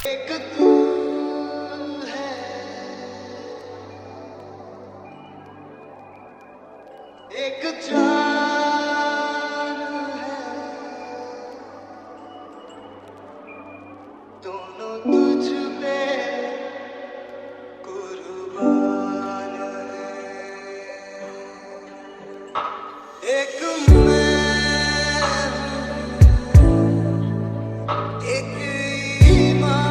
एक तू है, एक जान है, दोनों तुझ पे कुर्बान है। एक एक ईमान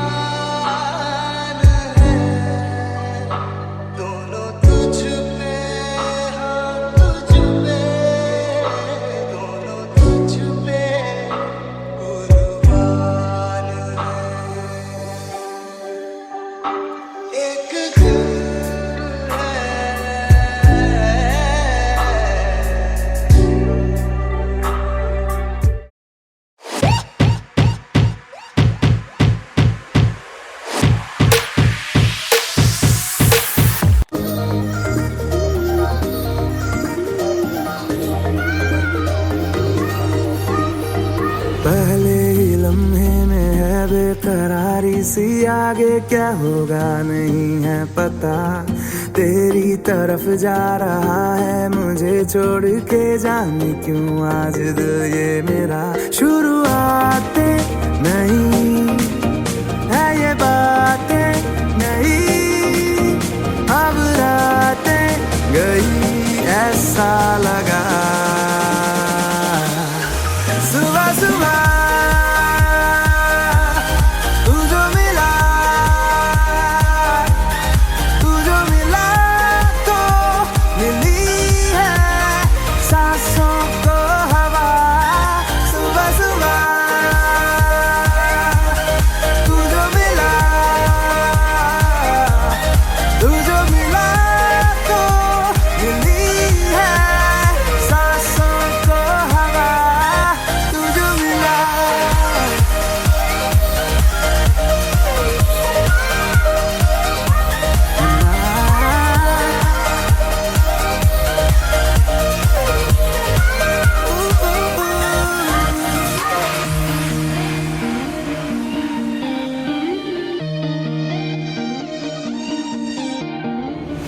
है, दोनों तुझ पे, हाँ तुझ पे, दोनों तुझ पे कुर्बान है। एक दिल है, पहले ही लम्हे में है बेकरारी सी, आगे क्या होगा नहीं है पता। तेरी तरफ जा रहा है मुझे छोड़ के, जाने क्यों आज दिल ये मेरा। शुरुआतें नहीं है ये बातें नहीं, अब रातें गई ऐसा लगा। सुबह सुबह तू जो मिला तो मिली है सांसों को हवा। सुबह सुबह तू जो मिला तो मिली है सांसों को हवा। तू जो मिला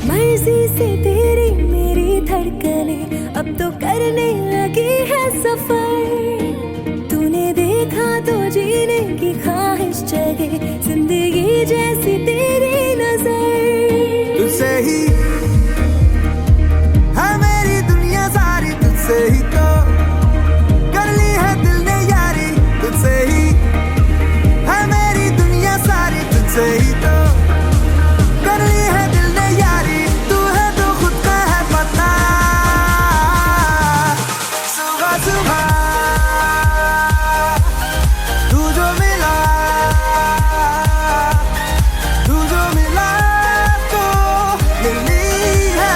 मर्जी से तेरी मेरी धड़कने अब तो करने लगी है सफर। तूने देखा तो जीने की ख्वाहिश जगे, जिंदगी जैसी तेरी नजर। तुझसे ही है मेरी दुनिया सारी, तुझसे ही तो कर ली है दिल ने यारी। तुझसे ही है मेरी दुनिया सारी, तुझसे ही तो कर ली है दिल ने यारी। तू है तो खुद का है पता। सुबह सुबह तू जो मिला तो मिली है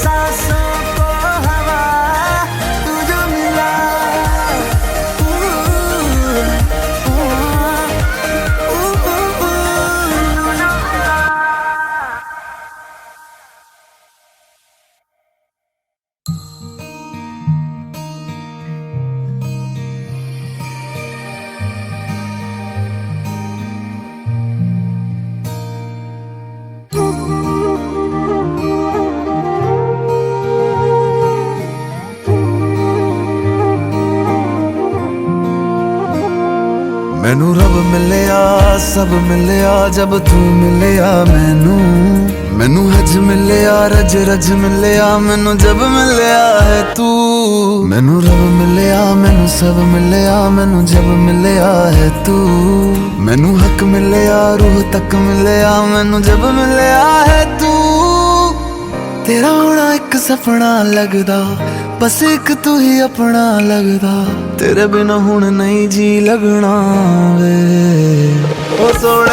सांसों को हवा। तू जो मिला मैनू रब मिलिया सब मिलिया जब तू मिलिया मैनू हज मिलिया रज रज मिलिया मैनू जब मिलिया है तू। मैनू रब मिलिया मैनू सब मिलिया मैनू जब मिलिया है तू। मैनू हक मिलिया रूह तक मिलिया मैनू जब मिलिया है तू। तेरा होना एक सपना लगदा, बस एक तू ही अपना लगदा। तेरे बिना हुण नहीं जी लगना वे ओ सोना।